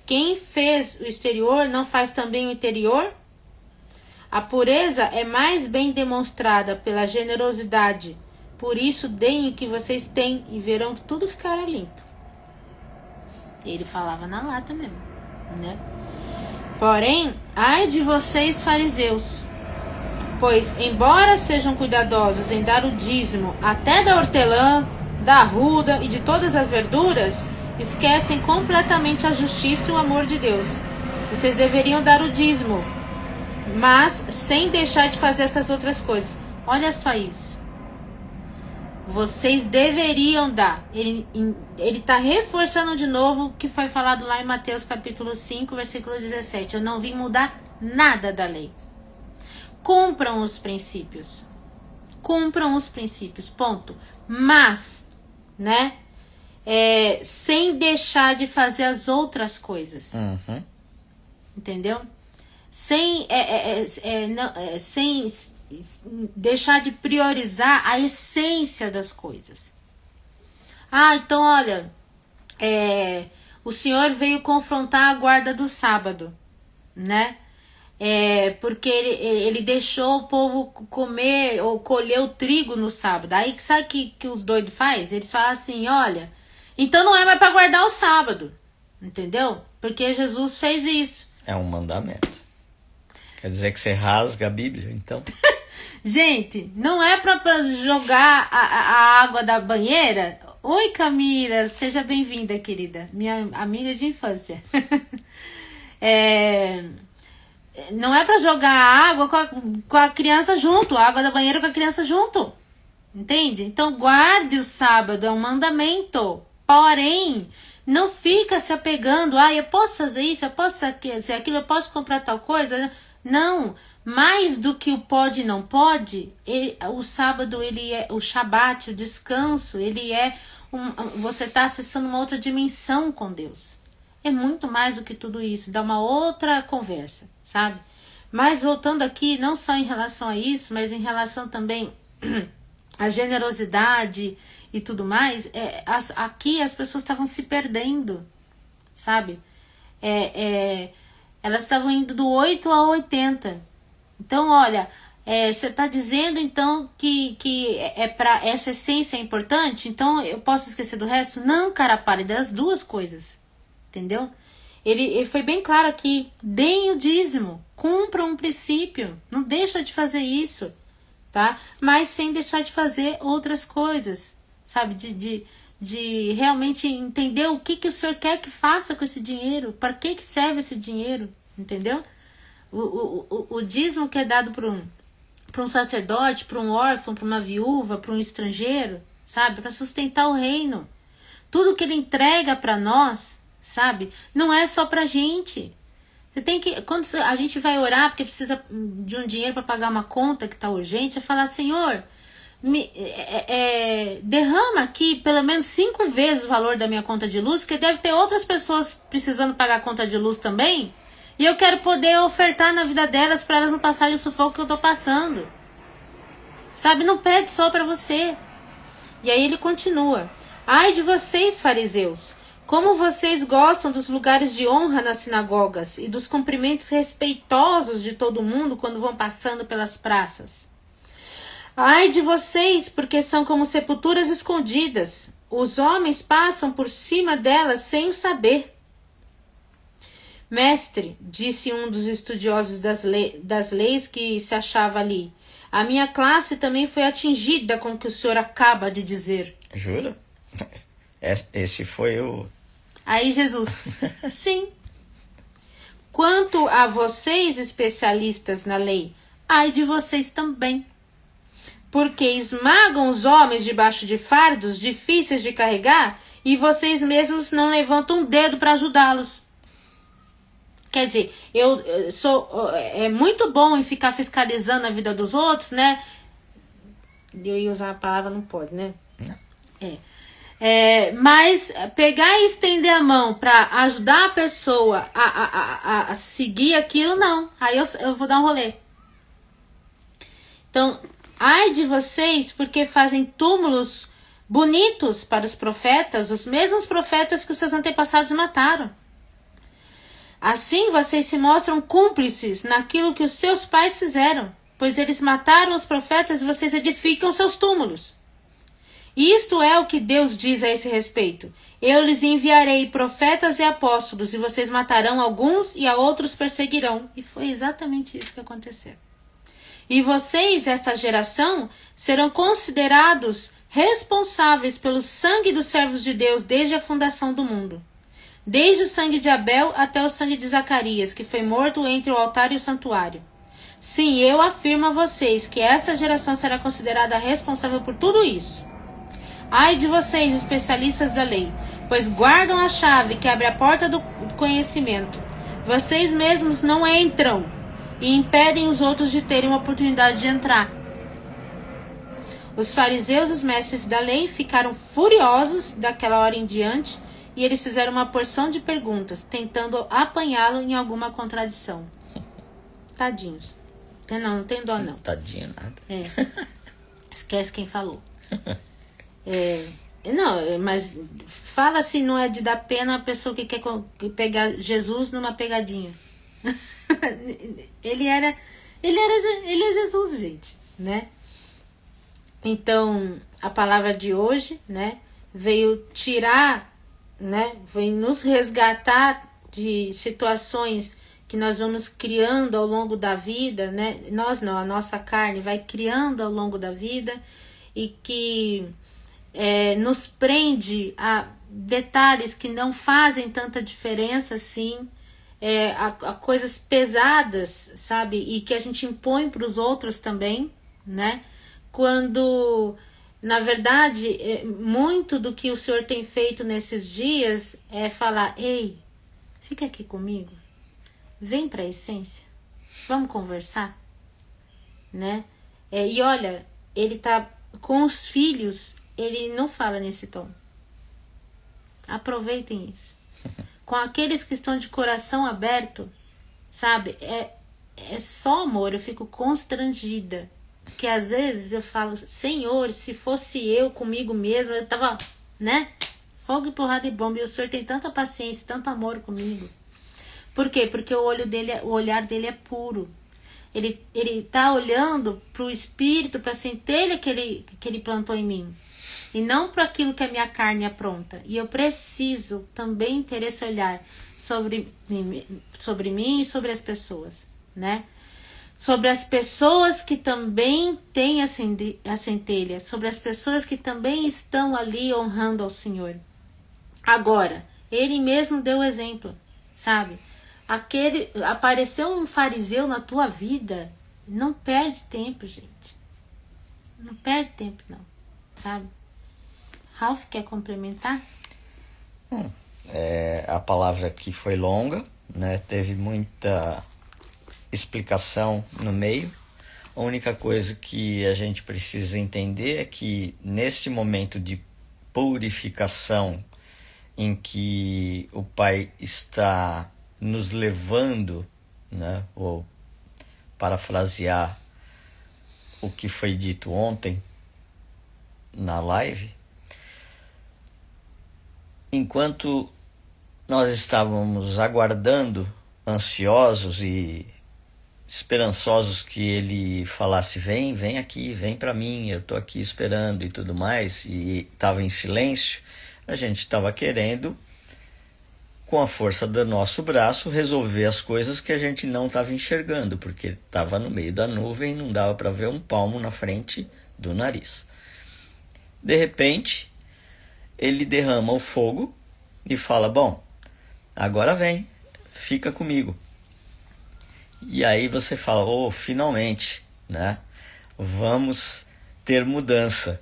Quem fez o exterior não faz também o interior? A pureza é mais bem demonstrada pela generosidade. Por isso, deem o que vocês têm e verão que tudo ficará limpo. Ele falava na lata mesmo, né? Porém, ai de vocês, fariseus, pois, embora sejam cuidadosos em dar o dízimo até da hortelã, da arruda e de todas as verduras, esquecem completamente a justiça e o amor de Deus. Vocês deveriam dar o dízimo, mas sem deixar de fazer essas outras coisas. Olha só isso. Vocês deveriam dar. Ele está reforçando de novo o que foi falado lá em Mateus capítulo 5, versículo 17. Eu não vim mudar nada da lei. Cumpram os princípios. Cumpram os princípios, ponto. Mas, né? Sem deixar de fazer as outras coisas. Uhum. Entendeu? Sem deixar de priorizar a essência das coisas. Então olha, o Senhor veio confrontar a guarda do sábado, né? Porque ele deixou o povo comer ou colher o trigo no sábado. Aí sabe que os doidos faz? Eles falam assim, olha, então não é mais para guardar o sábado, entendeu? Porque Jesus fez isso. É um mandamento. Quer dizer que você rasga a Bíblia, então? Gente, não é pra jogar a água da banheira? Oi, Camila, seja bem-vinda, querida. Minha amiga de infância. Não é pra jogar a água com a criança junto, a água da banheira com a criança junto. Entende? Então, guarde o sábado, é um mandamento. Porém, não fica se apegando, eu posso fazer isso, eu posso fazer aquilo, eu posso comprar tal coisa. Não, mais do que o pode e não pode, o sábado, ele é o Shabat, o descanso, ele é você está acessando uma outra dimensão com Deus. É muito mais do que tudo isso, dá uma outra conversa, sabe? Mas voltando aqui, não só em relação a isso, mas em relação também à generosidade e tudo mais, aqui as pessoas estavam se perdendo, sabe? Elas estavam indo do 8 a 80. Então, olha, você está dizendo então que para essa essência é importante, então eu posso esquecer do resto? Não, cara, pare das duas coisas, entendeu? Ele foi bem claro aqui, deem o dízimo, cumpram um princípio, não deixa de fazer isso, tá? Mas sem deixar de fazer outras coisas, sabe? De realmente entender o que o senhor quer que faça com esse dinheiro, para que serve esse dinheiro, entendeu? O dízimo que é dado para um sacerdote, para um órfão, para uma viúva, para um estrangeiro, sabe? Para sustentar o reino. Tudo que ele entrega para nós, sabe? Não é só pra gente. Você tem que, quando a gente vai orar porque precisa de um dinheiro para pagar uma conta que está urgente, é falar, Senhor, derrama aqui pelo menos 5 vezes o valor da minha conta de luz, porque deve ter outras pessoas precisando pagar a conta de luz também, e eu quero poder ofertar na vida delas para elas não passarem o sufoco que eu tô passando, sabe? Não pede só para você. E aí ele continua: ai de vocês, fariseus, como vocês gostam dos lugares de honra nas sinagogas e dos cumprimentos respeitosos de todo mundo quando vão passando pelas praças. Ai de vocês, porque são como sepulturas escondidas. Os homens passam por cima delas sem o saber. Mestre, disse um dos estudiosos das leis que se achava ali, a minha classe também foi atingida com o que o senhor acaba de dizer. Jura? Esse foi o... Aí Jesus, sim. Quanto a vocês, especialistas na lei, ai de vocês também. Porque esmagam os homens debaixo de fardos difíceis de carregar e vocês mesmos não levantam um dedo para ajudá-los. Quer dizer, é muito bom em ficar fiscalizando a vida dos outros, né? Eu ia usar a palavra, não pode, né? Não. Mas pegar e estender a mão para ajudar a pessoa a seguir aquilo, não. Aí eu vou dar um rolê. Então, ai de vocês, porque fazem túmulos bonitos para os profetas, os mesmos profetas que os seus antepassados mataram. Assim vocês se mostram cúmplices naquilo que os seus pais fizeram, pois eles mataram os profetas e vocês edificam seus túmulos. Isto é o que Deus diz a esse respeito. Eu lhes enviarei profetas e apóstolos, e vocês matarão alguns e a outros perseguirão. E foi exatamente isso que aconteceu. E vocês, esta geração, serão considerados responsáveis pelo sangue dos servos de Deus desde a fundação do mundo. Desde o sangue de Abel até o sangue de Zacarias, que foi morto entre o altar e o santuário. Sim, eu afirmo a vocês que esta geração será considerada responsável por tudo isso. Ai de vocês, especialistas da lei, pois guardam a chave que abre a porta do conhecimento. Vocês mesmos não entram e impedem os outros de terem uma oportunidade de entrar. Os fariseus e os mestres da lei ficaram furiosos daquela hora em diante e eles fizeram uma porção de perguntas, tentando apanhá-lo em alguma contradição. Tadinhos. Não tem dó não. Tadinho nada. Esquece quem falou. Não, mas fala se não é de dar pena a pessoa que quer pegar Jesus numa pegadinha. Ele é Jesus, gente, né? Então, a palavra de hoje, né, veio tirar, né, veio nos resgatar de situações que nós vamos criando ao longo da vida, né? Nós não, a nossa carne vai criando ao longo da vida e que nos prende a detalhes que não fazem tanta diferença assim, a coisas pesadas, sabe? E que a gente impõe para os outros também, né? Quando, na verdade, muito do que o Senhor tem feito nesses dias é falar: ei, fica aqui comigo, vem para a essência, vamos conversar, né? E olha, ele tá com os filhos, ele não fala nesse tom. Aproveitem isso. Com aqueles que estão de coração aberto, sabe? É só amor. Eu fico constrangida. Porque às vezes eu falo: Senhor, se fosse eu comigo mesma, eu tava, né? Fogo e porrada e bomba. E o Senhor tem tanta paciência, tanto amor comigo. Por quê? Porque o olhar dele é puro. Ele tá olhando pro Espírito, pra centelha que ele plantou em mim. E não para aquilo que a minha carne apronta. E eu preciso também ter esse olhar sobre mim e sobre as pessoas, né? Sobre as pessoas que também têm a centelha, sobre as pessoas que também estão ali honrando ao Senhor. Agora, ele mesmo deu o exemplo, sabe? Apareceu um fariseu na tua vida, não perde tempo, gente. Não perde tempo, não, sabe? Ralph, quer complementar? A palavra aqui foi longa, né? Teve muita explicação no meio. A única coisa que a gente precisa entender é que nesse momento de purificação em que o Pai está nos levando, né? Ou parafrasear o que foi dito ontem na live, enquanto nós estávamos aguardando, ansiosos e esperançosos que ele falasse: vem aqui, vem para mim, eu tô aqui esperando e tudo mais, e estava em silêncio, a gente estava querendo, com a força do nosso braço, resolver as coisas que a gente não estava enxergando, porque estava no meio da nuvem e não dava para ver um palmo na frente do nariz. De repente, ele derrama o fogo e fala: bom, agora vem, fica comigo. E aí você fala: oh, finalmente, né? Vamos ter mudança.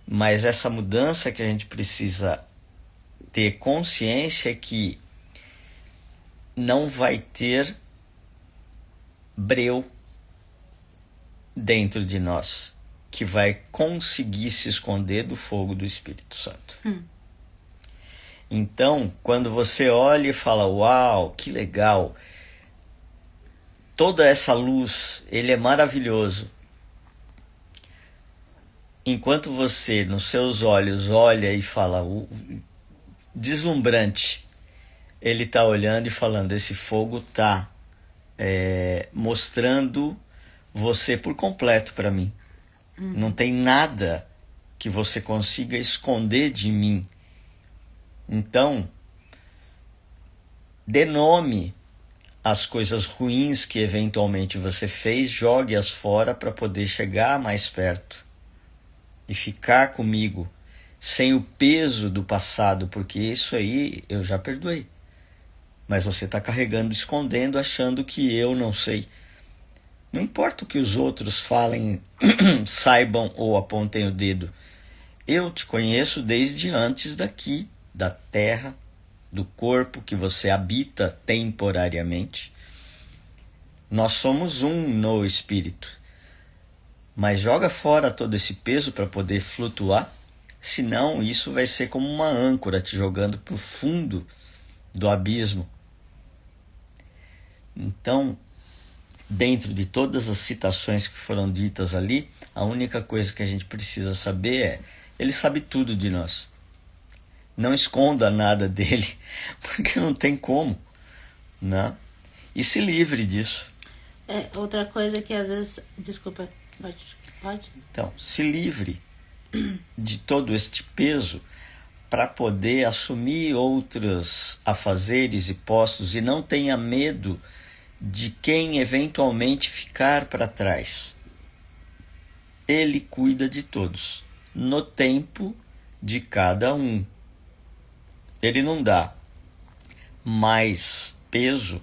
Mas essa mudança que a gente precisa ter consciência é que não vai ter breu dentro de nós, que vai conseguir se esconder do fogo do Espírito Santo. Então, quando você olha e fala, uau, que legal, toda essa luz, ele é maravilhoso. Enquanto você, nos seus olhos, olha e fala, deslumbrante, ele está olhando e falando, esse fogo está mostrando você por completo para mim. Não tem nada que você consiga esconder de mim. Então, dê nome às coisas ruins que eventualmente você fez, jogue-as fora para poder chegar mais perto e ficar comigo sem o peso do passado, porque isso aí eu já perdoei. Mas você está carregando, escondendo, achando que eu não sei. Não importa o que os outros falem, saibam ou apontem o dedo. Eu te conheço desde antes daqui, da terra, do corpo que você habita temporariamente. Nós somos um no espírito. Mas joga fora todo esse peso para poder flutuar, senão isso vai ser como uma âncora te jogando para o fundo do abismo. Então, dentro de todas as citações que foram ditas ali, a única coisa que a gente precisa saber é, ele sabe tudo de nós. Não esconda nada dele, porque não tem como, né? E se livre disso. Outra coisa que às vezes... Desculpa, pode? Então, se livre de todo este peso para poder assumir outros afazeres e postos e não tenha medo de quem eventualmente ficar para trás. Ele cuida de todos, no tempo de cada um. Ele não dá mais peso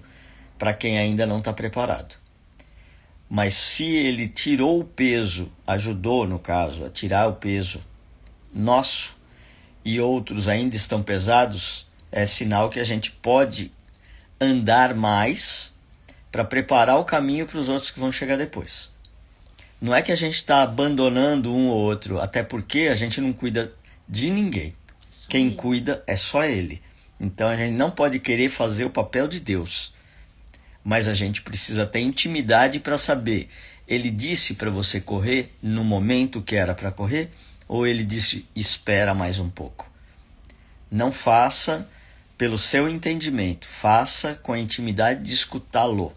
para quem ainda não está preparado. Mas se ele tirou o peso, ajudou no caso a tirar o peso nosso e outros ainda estão pesados, é sinal que a gente pode andar mais para preparar o caminho para os outros que vão chegar depois. Não é que a gente está abandonando um ou outro, até porque a gente não cuida de ninguém. Quem cuida é só ele. Então a gente não pode querer fazer o papel de Deus. Mas a gente precisa ter intimidade para saber, ele disse para você correr no momento que era para correr, ou ele disse espera mais um pouco. Não faça pelo seu entendimento, faça com a intimidade de escutá-lo.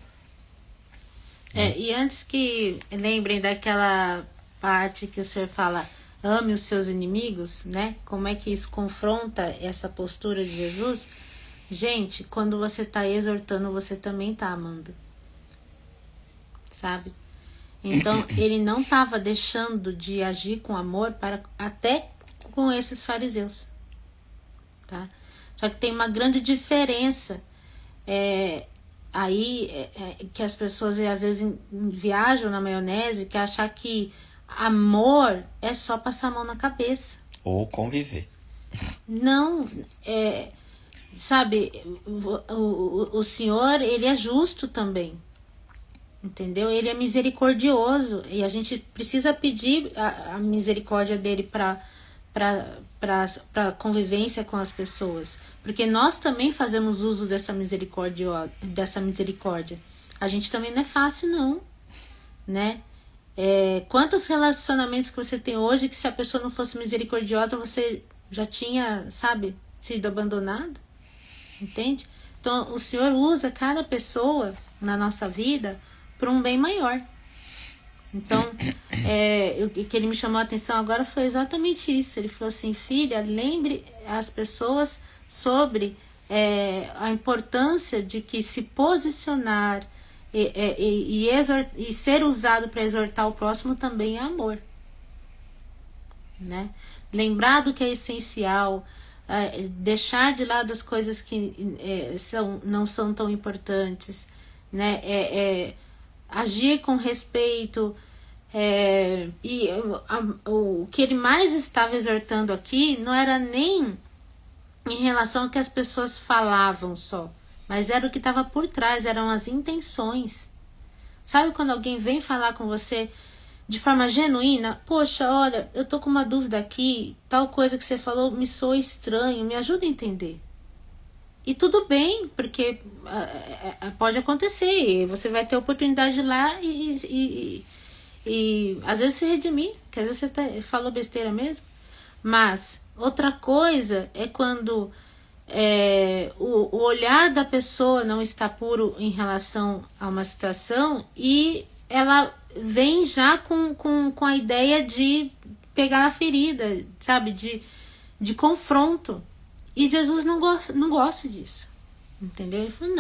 E antes que lembrem daquela parte que o senhor fala, ame os seus inimigos, né? Como é que isso confronta essa postura de Jesus? Gente, quando você está exortando, você também está amando. Sabe? Então, ele não estava deixando de agir com amor até com esses fariseus. Tá? Só que tem uma grande diferença que as pessoas às vezes viajam na maionese, que é achar que amor é só passar a mão na cabeça. Ou conviver. Não, sabe, o Senhor, ele é justo também, entendeu? Ele é misericordioso e a gente precisa pedir a misericórdia dele para convivência com as pessoas, porque nós também fazemos uso dessa misericórdia. A gente também não é fácil não, né? Quantos relacionamentos que você tem hoje que se a pessoa não fosse misericordiosa você já tinha, sabe, sido abandonado? Entende? Então, o Senhor usa cada pessoa na nossa vida para um bem maior. Então, o que ele me chamou a atenção agora foi exatamente isso. Ele falou assim, filha, lembre as pessoas sobre a importância de que se posicionar e ser usado para exortar o próximo também é amor. Né? Lembrar do que é essencial, deixar de lado as coisas que não são tão importantes, né? Agir com respeito. O que ele mais estava exortando aqui não era nem em relação ao que as pessoas falavam só, mas era o que estava por trás, eram as intenções. Sabe quando alguém vem falar com você de forma genuína, poxa, olha, eu tô com uma dúvida aqui, tal coisa que você falou me soa estranho, me ajuda a entender. E tudo bem, porque pode acontecer, você vai ter a oportunidade de ir lá e às vezes se redimir, que às vezes você falou besteira mesmo. Mas outra coisa é quando o olhar da pessoa não está puro em relação a uma situação e ela vem já com a ideia de pegar na ferida, sabe? De confronto. E Jesus não gosta disso. Entendeu? Ele falou,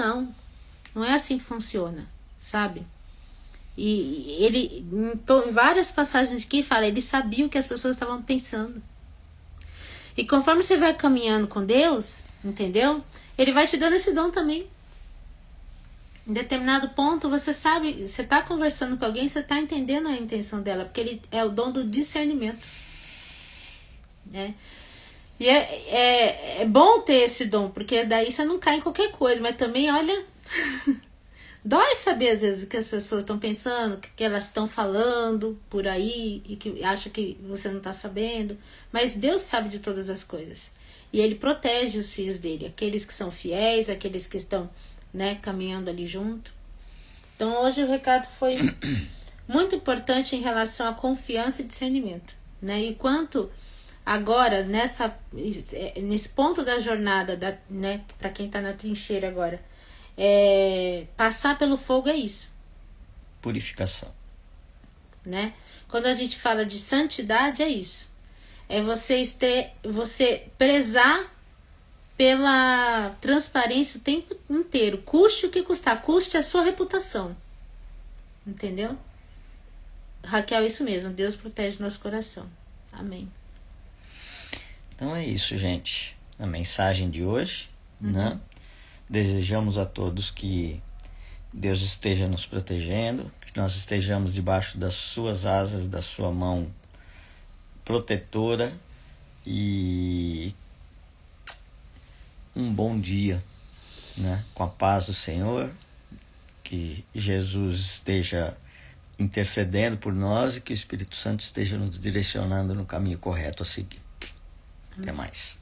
não é assim que funciona, sabe? E ele, em várias passagens aqui, fala, ele sabia o que as pessoas estavam pensando. E conforme você vai caminhando com Deus, entendeu? Ele vai te dando esse dom também. Em determinado ponto, você sabe, você está conversando com alguém, você está entendendo a intenção dela, porque ele é o dom do discernimento. Né? E é bom ter esse dom, porque daí você não cai em qualquer coisa, mas também, olha, dói saber às vezes o que as pessoas estão pensando, o que elas estão falando por aí, e que acha que você não está sabendo, mas Deus sabe de todas as coisas. E Ele protege os filhos dele, aqueles que são fiéis, aqueles que estão, né, caminhando ali junto. Então hoje o recado foi muito importante em relação à confiança e discernimento, né? E quanto agora nesse ponto da jornada, né, para quem está na trincheira agora, passar pelo fogo é isso. Purificação. Né? Quando a gente fala de santidade é isso. É você prezar pela transparência o tempo inteiro. Custe o que custar. Custe a sua reputação. Entendeu? Raquel, isso mesmo. Deus protege nosso coração. Amém. Então é isso, gente. A mensagem de hoje, né? Desejamos a todos que Deus esteja nos protegendo, que nós estejamos debaixo das suas asas, da sua mão protetora, e um bom dia, né? Com a paz do Senhor, que Jesus esteja intercedendo por nós e que o Espírito Santo esteja nos direcionando no caminho correto a seguir. Até mais.